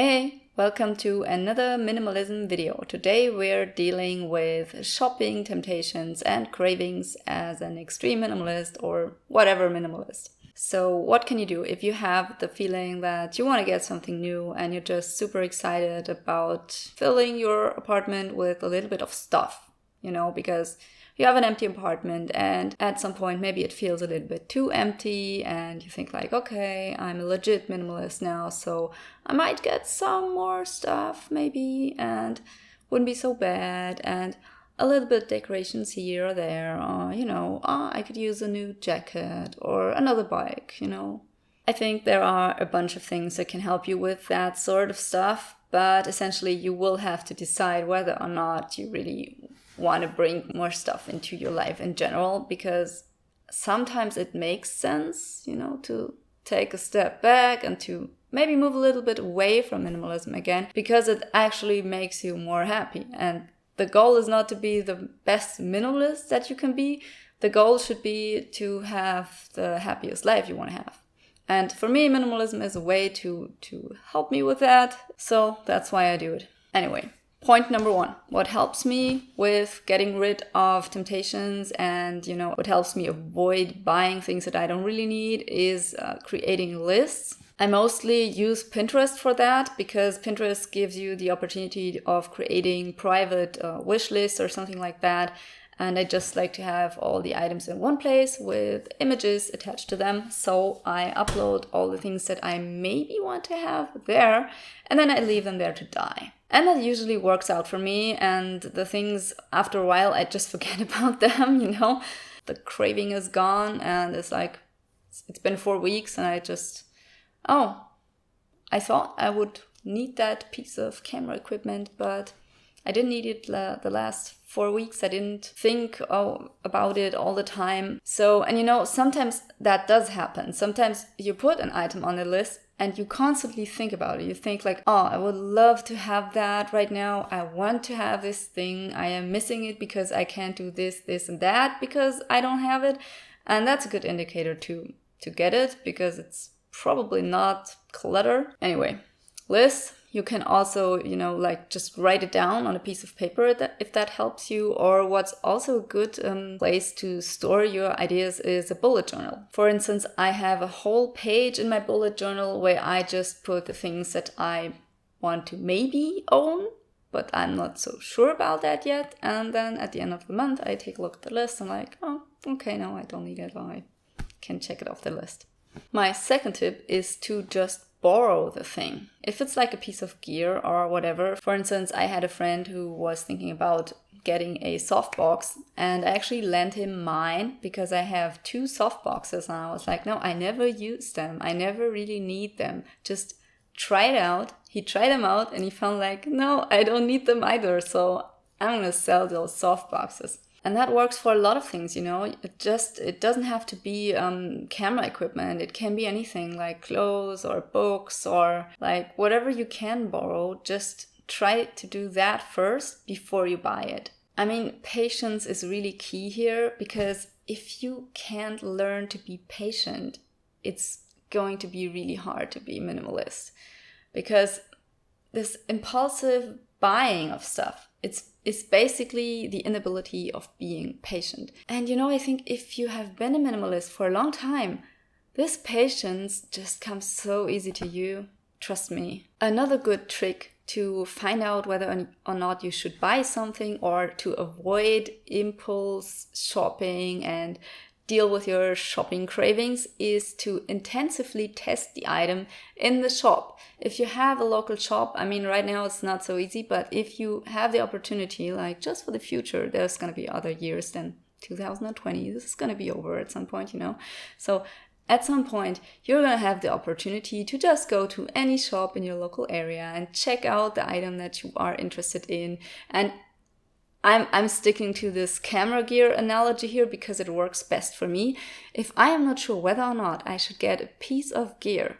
Hey, welcome to another minimalism video. Today we're dealing with shopping temptations and cravings as an extreme minimalist or whatever minimalist. So what can you do if you have the feeling that you want to get something new and you're just super excited about filling your apartment with a little bit of stuff, because you have an empty apartment and at some point maybe it feels a little bit too empty and you think like, okay, I'm a legit minimalist now, so I might get some more stuff maybe and wouldn't be so bad, and a little bit decorations here or there, or I could use a new jacket or another bike. I think there are a bunch of things that can help you with that sort of stuff, but essentially you will have to decide whether or not you really want to bring more stuff into your life in general, because sometimes it makes sense, to take a step back and to maybe move a little bit away from minimalism again, because it actually makes you more happy. And the goal is not to be the best minimalist that you can be. The goal should be to have the happiest life you want to have. And for me, minimalism is a way to help me with that. So that's why I do it. Anyway, point number 1. What helps me with getting rid of temptations and, what helps me avoid buying things that I don't really need is creating lists. I mostly use Pinterest for that because Pinterest gives you the opportunity of creating private wish lists or something like that. And I just like to have all the items in one place with images attached to them. So I upload all the things that I maybe want to have there, and then I leave them there to die. And that usually works out for me. And the things, after a while, I just forget about them, The craving is gone and it's like, it's been 4 weeks and I just... I thought I would need that piece of camera equipment, but I didn't need it the last 4 weeks. I didn't think about it all the time. So, and sometimes that does happen. Sometimes you put an item on the list and you constantly think about it. You think like, I would love to have that right now. I want to have this thing. I am missing it because I can't do this, this, and that because I don't have it. And that's a good indicator to get it, because it's probably not clutter. Anyway, lists. You can also, just write it down on a piece of paper if that helps you. Or what's also a good place to store your ideas is a bullet journal. For instance, I have a whole page in my bullet journal where I just put the things that I want to maybe own, but I'm not so sure about that yet. And then at the end of the month, I take a look at the list and like, okay, no, I don't need it. I can check it off the list. My second tip is to just borrow the thing. If it's like a piece of gear or whatever. For instance, I had a friend who was thinking about getting a softbox, and I actually lent him mine because I have 2 softboxes, and I was like, no, I never use them. I never really need them. Just try it out. He tried them out and he found like, no, I don't need them either. So I'm going to sell those softboxes. And that works for a lot of things, It doesn't have to be camera equipment. It can be anything like clothes or books or like whatever you can borrow. Just try to do that first before you buy it. I mean, patience is really key here, because if you can't learn to be patient, it's going to be really hard to be minimalist, because this impulsive buying of stuff, it's basically the inability of being patient. And I think if you have been a minimalist for a long time, this patience just comes so easy to you. Trust me. Another good trick to find out whether or not you should buy something, or to avoid impulse shopping and deal with your shopping cravings, is to intensively test the item in the shop. If you have a local shop, right now it's not so easy, but if you have the opportunity, like just for the future, there's going to be other years than 2020. This is going to be over at some point, So at some point, you're going to have the opportunity to just go to any shop in your local area and check out the item that you are interested in. And I'm sticking to this camera gear analogy here because it works best for me. If I am not sure whether or not I should get a piece of gear,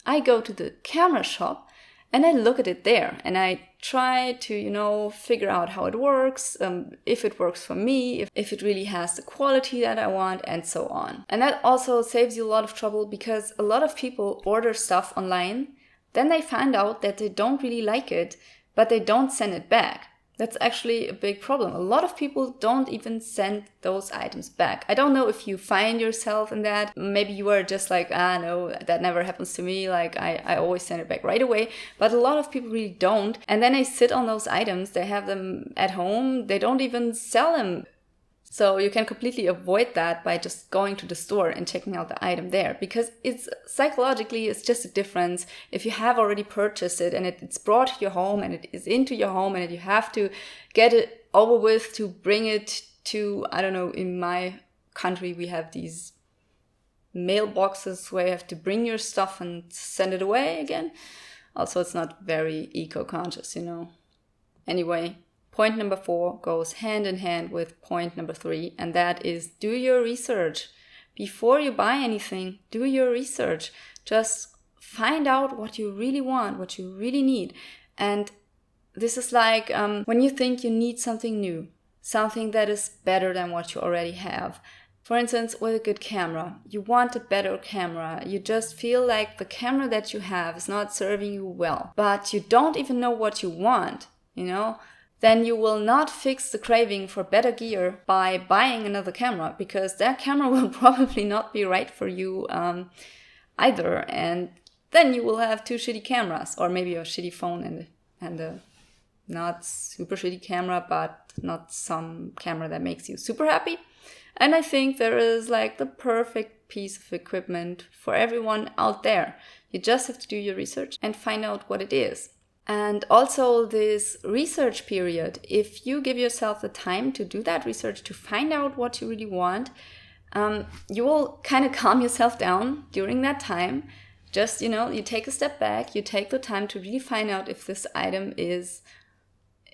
I go to the camera shop and I look at it there and I try to, figure out how it works, if it works for me, if it really has the quality that I want, and so on. And that also saves you a lot of trouble, because a lot of people order stuff online then they find out that they don't really like it, but they don't send it back. That's actually a big problem. A lot of people don't even send those items back. I don't know if you find yourself in that. Maybe you are just like, no, that never happens to me. Like I always send it back right away. But a lot of people really don't. And then they sit on those items. They have them at home. They don't even sell them. So you can completely avoid that by just going to the store and checking out the item there, because it's psychologically, it's just a difference if you have already purchased it and it's brought to your home and it is into your home and you have to get it over with to bring it to, I don't know, in my country we have these mailboxes where you have to bring your stuff and send it away again. Also, it's not very eco-conscious, Anyway, point number 4 goes hand in hand with point number 3, and that is do your research. Before you buy anything, do your research. Just find out what you really want, what you really need. And this is like when you think you need something new, something that is better than what you already have. For instance, with a good camera, you want a better camera. You just feel like the camera that you have is not serving you well, but you don't even know what you want, then you will not fix the craving for better gear by buying another camera, because that camera will probably not be right for you either. And then you will have 2 shitty cameras, or maybe a shitty phone and a not super shitty camera, but not some camera that makes you super happy. And I think there is like the perfect piece of equipment for everyone out there. You just have to do your research and find out what it is. And also this research period, if you give yourself the time to do that research, to find out what you really want, you will kind of calm yourself down during that time. Just, you take a step back, you take the time to really find out if this item is,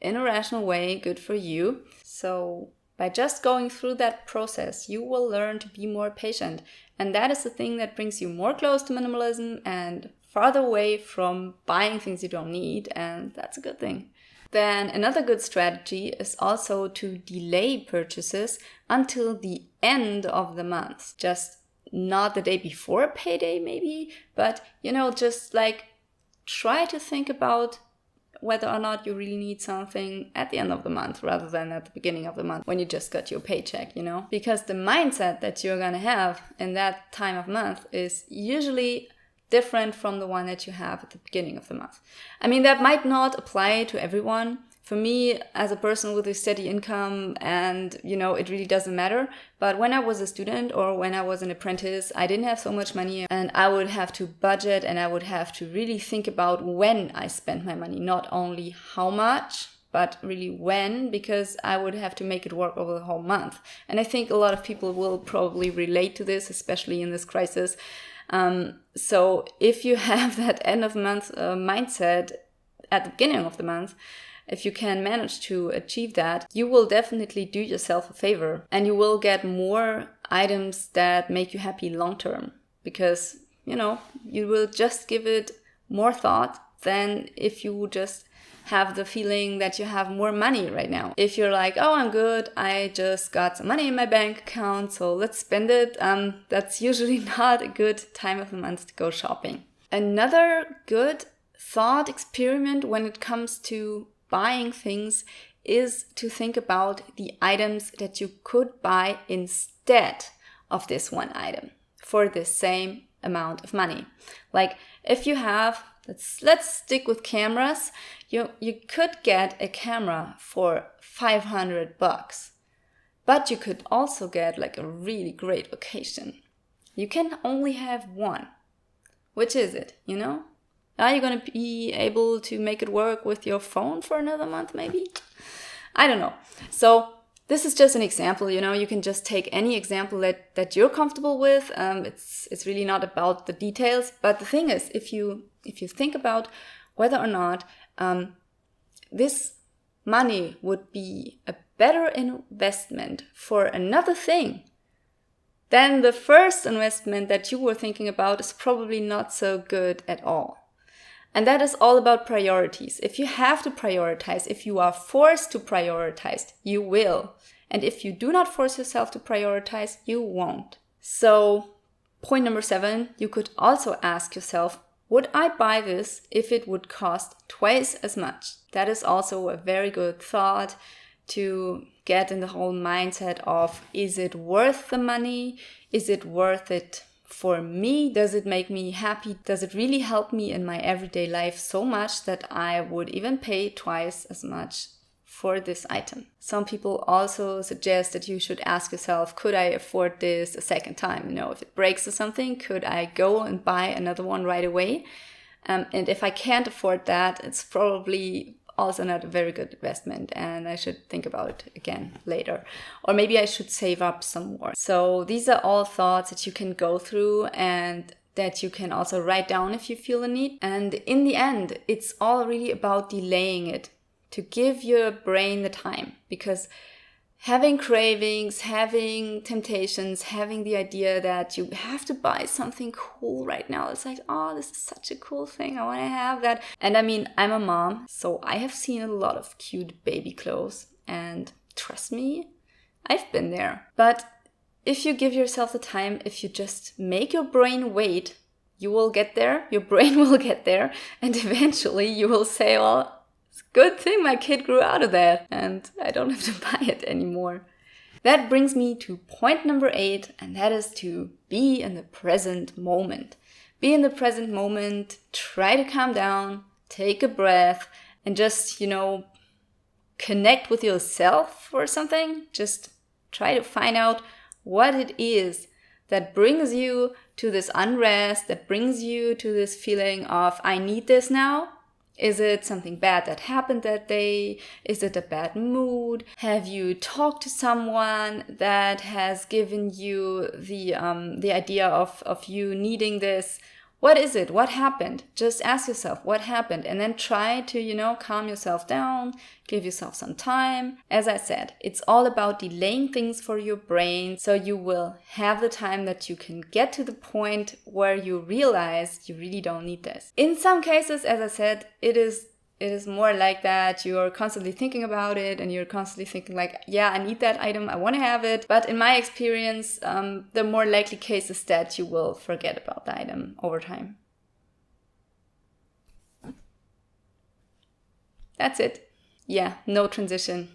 in a rational way, good for you. So by just going through that process, you will learn to be more patient. And that is the thing that brings you more close to minimalism and farther away from buying things you don't need, and that's a good thing. Then another good strategy is also to delay purchases until the end of the month. Just not the day before payday maybe, but just like try to think about whether or not you really need something at the end of the month rather than at the beginning of the month when you just got your paycheck, because the mindset that you're gonna have in that time of month is usually different from the one that you have at the beginning of the month. I mean, that might not apply to everyone. For me, as a person with a steady income, and it really doesn't matter. But when I was a student or when I was an apprentice, I didn't have so much money, and I would have to budget and I would have to really think about when I spent my money, not only how much, but really when, because I would have to make it work over the whole month. And I think a lot of people will probably relate to this, especially in this crisis. So if you have that end of month mindset at the beginning of the month, if you can manage to achieve that, you will definitely do yourself a favor, and you will get more items that make you happy long term, because you will just give it more thought than if you just have the feeling that you have more money right now. If you're like, oh, I'm good, I just got some money in my bank account, so let's spend it, that's usually not a good time of the month to go shopping. Another good thought experiment when it comes to buying things is to think about the items that you could buy instead of this one item for the same amount of money. Like if you have, let's stick with cameras. You could get a camera for $500, but you could also get like a really great vacation. You can only have one. Which is it, Are you going to be able to make it work with your phone for another month maybe? I don't know. So this is just an example, you can just take any example that you're comfortable with. It's really not about the details. But the thing is, if you think about whether or not this money would be a better investment for another thing, then the first investment that you were thinking about is probably not so good at all. And that is all about priorities. If you have to prioritize, if you are forced to prioritize, you will. And if you do not force yourself to prioritize, you won't. So, point number 7, you could also ask yourself, would I buy this if it would cost twice as much? That is also a very good thought to get in the whole mindset of, is it worth the money? Is it worth it for me? Does it make me happy? Does it really help me in my everyday life so much that I would even pay twice as much for this item? Some people also suggest that you should ask yourself, could I afford this a second time? If it breaks or something, could I go and buy another one right away? And if I can't afford that, it's probably also not a very good investment, and I should think about it again later. Or maybe I should save up some more. So these are all thoughts that you can go through and that you can also write down if you feel the need. And in the end, it's all really about delaying it, to give your brain the time, because having cravings, having temptations, having the idea that you have to buy something cool right now. It's like, oh, this is such a cool thing. I want to have that. And I mean, I'm a mom, so I have seen a lot of cute baby clothes. And trust me, I've been there. But if you give yourself the time, if you just make your brain wait, you will get there. Your brain will get there. And eventually you will say, well, it's a good thing my kid grew out of that and I don't have to buy it anymore. That brings me to point number 8, and that is to be in the present moment. Be in the present moment, try to calm down, take a breath, and just, connect with yourself or something. Just try to find out what it is that brings you to this unrest, that brings you to this feeling of, I need this now. Is it something bad that happened that day? Is it a bad mood? Have you talked to someone that has given you the idea of you needing this? What is it? What happened? Just ask yourself what happened, and then try to, calm yourself down, give yourself some time. As I said, it's all about delaying things for your brain, so you will have the time that you can get to the point where you realize you really don't need this. In some cases, as I said, it is more like that. You're constantly thinking about it and you're constantly thinking like, yeah, I need that item, I want to have it. But in my experience, the more likely case is that you will forget about the item over time. That's it. Yeah, no transition.